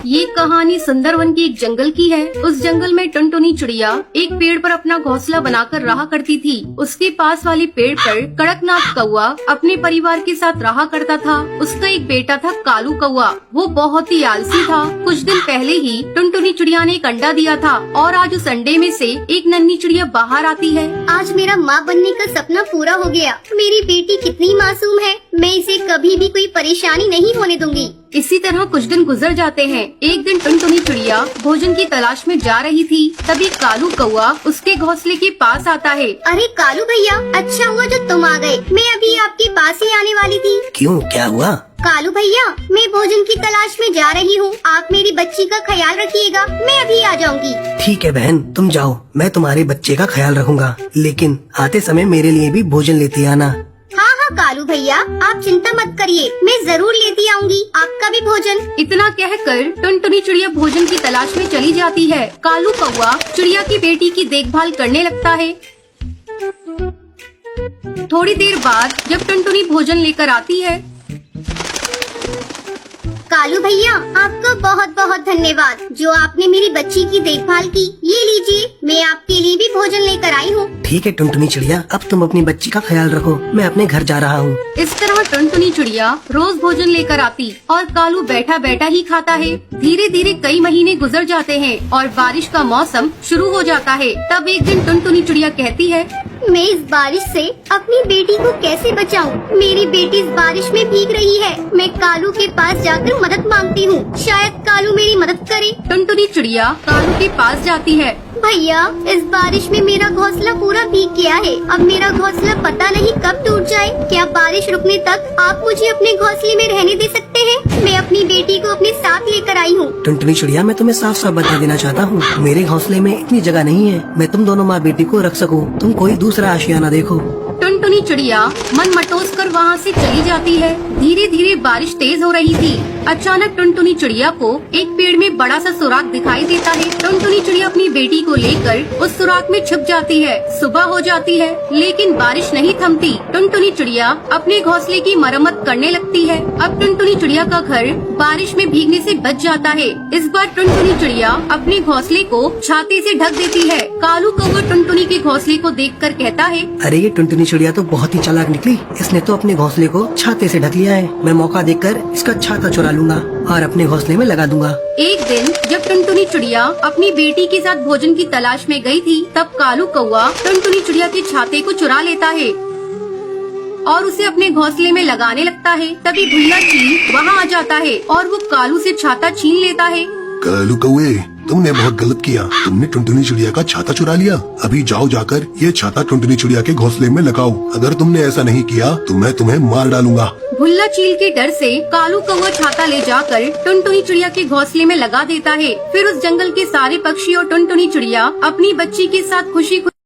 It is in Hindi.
ये कहानी सुंदरवन की एक जंगल की है। उस जंगल में टुनटुनी चिड़िया एक पेड़ पर अपना घोंसला बनाकर रहा करती थी। उसके पास वाले पेड़ पर कड़कनाथ कौआ अपने परिवार के साथ रहा करता था। उसका एक बेटा था कालू कौआ। वो बहुत ही आलसी था। कुछ दिन पहले ही टुनटुनी चिड़िया ने एक अंडा दिया था और आज उस अंडे में से एक नन्ही चिड़िया बाहर आती है। आज मेरा माँ बनने का सपना पूरा हो गया। मेरी बेटी कितनी मासूम है, मैं इसे कभी भी कोई परेशानी नहीं होने दूंगी। इसी तरह कुछ दिन गुजर जाते हैं। एक दिन टुनटुनी चिड़िया भोजन की तलाश में जा रही थी। तभी कालू कौआ उसके घोंसले के पास आता है। अरे कालू भैया, अच्छा हुआ जो तुम आ गए। मैं अभी आपके पास ही आने वाली थी। क्यों, क्या हुआ? कालू भैया, मैं भोजन की तलाश में जा रही हूँ। आप मेरी बच्ची का ख्याल रखिएगा, मैं अभी आ जाऊंगी। ठीक है बहन, तुम जाओ, मैं तुम्हारे बच्चे का ख्याल रखूंगा, लेकिन आते समय मेरे लिए भी भोजन लेते आना। हाँ हाँ कालू भैया, आप चिंता मत करिए, मैं जरूर लेती आऊंगी आपका भी भोजन। इतना कहकर टुनटुनी चिड़िया भोजन की तलाश में चली जाती है। कालू कौआ चिड़िया की बेटी की देखभाल करने लगता है। थोड़ी देर बाद जब टुनटुनी भोजन लेकर आती है। कालू भैया, आपका बहुत बहुत धन्यवाद जो आपने मेरी बच्ची की देखभाल की। ये लीजिए, मैं आपके लिए भी भोजन लेकर आई हूँ। ठीक है टुनटुनी चिड़िया, अब तुम अपनी बच्ची का ख्याल रखो, मैं अपने घर जा रहा हूँ। इस तरह टुनटुनी चिड़िया रोज भोजन लेकर आती और कालू बैठा बैठा ही खाता है। धीरे धीरे कई महीने गुजर जाते हैं और बारिश का मौसम शुरू हो जाता है। तब एक दिन टुनटुनी चिड़िया कहती है, मैं इस बारिश से अपनी बेटी को कैसे बचाऊं? मेरी बेटी इस बारिश में भीग रही है। मैं कालू के पास जाकर मदद मांगती हूँ, शायद कालू मेरी मदद करे। टुनटुनी चिड़िया कालू के पास जाती है। भैया, इस बारिश में मेरा घोंसला पूरा भीग गया है। अब मेरा घोंसला पता नहीं कब टूट जाए। क्या बारिश रुकने तक आप मुझे अपने घोंसले में रहने दे सकते हैं? मैं अपनी बेटी को अपने साथ लेकर आई हूँ। टुनटुनी चिड़िया, मैं तुम्हें साफ साफ बता देना चाहता हूँ, मेरे घोंसले में इतनी जगह नहीं है मैं तुम दोनों माँ बेटी को रख सकूँ। तुम कोई दूसरा आशियाना देखो। टुनटुनी चिड़िया मन मटोस कर वहाँ से चली जाती है। धीरे धीरे बारिश तेज हो रही थी। अचानक टुनटुनी चिड़िया को एक पेड़ में बड़ा सा सुराख दिखाई देता है। टुनटुनी चिड़िया अपनी बेटी को लेकर उस सुराख में छुप जाती है। सुबह हो जाती है लेकिन बारिश नहीं थमती। टुनटुनी चिड़िया अपने घोंसले की मरम्मत करने लगती है। अब टुनटुनी चिड़िया का घर बारिश में भीगने से बच जाता है। इस बार टुनटुनी चिड़िया अपने घोंसले को छाते से ढक देती है। कालू कौआ टुनटुनी के घोंसले को देखकर कहता है, अरे ये टुनटुनी चिड़िया तो बहुत ही चालाक निकली। इसने तो अपने घोंसले को छाते से ढक लिया है। मैं मौका देखकर इसका छाता चुरा लूंगा और अपने घोंसले में लगा दूंगा। एक दिन जब टुनटुनी चिड़िया अपनी बेटी के साथ भोजन की तलाश में गई थी, तब कालू कौआ टुनटुनी चिड़िया के छाते को चुरा लेता है और उसे अपने घोंसले में लगाने लगता है। तभी भुल्ला चील वहाँ आ जाता है और वो कालू से छाता छीन लेता है। कालू कौए, तुमने बहुत गलत किया। तुमने टुनटुनी चिड़िया का छाता चुरा लिया। अभी जाओ जाकर ये छाता टुनटुनी चिड़िया के घोंसले में लगाओ। अगर तुमने ऐसा नहीं किया तो मैं तुम्हें मार डालूंगा। भुल्ला चील के डर से कालू कौआ छाता ले जाकर टुनटुनी चिड़िया के घोंसले में लगा देता है। फिर उस जंगल के सारे पक्षी और टुनटुनी चिड़िया अपनी बच्ची के साथ खुशी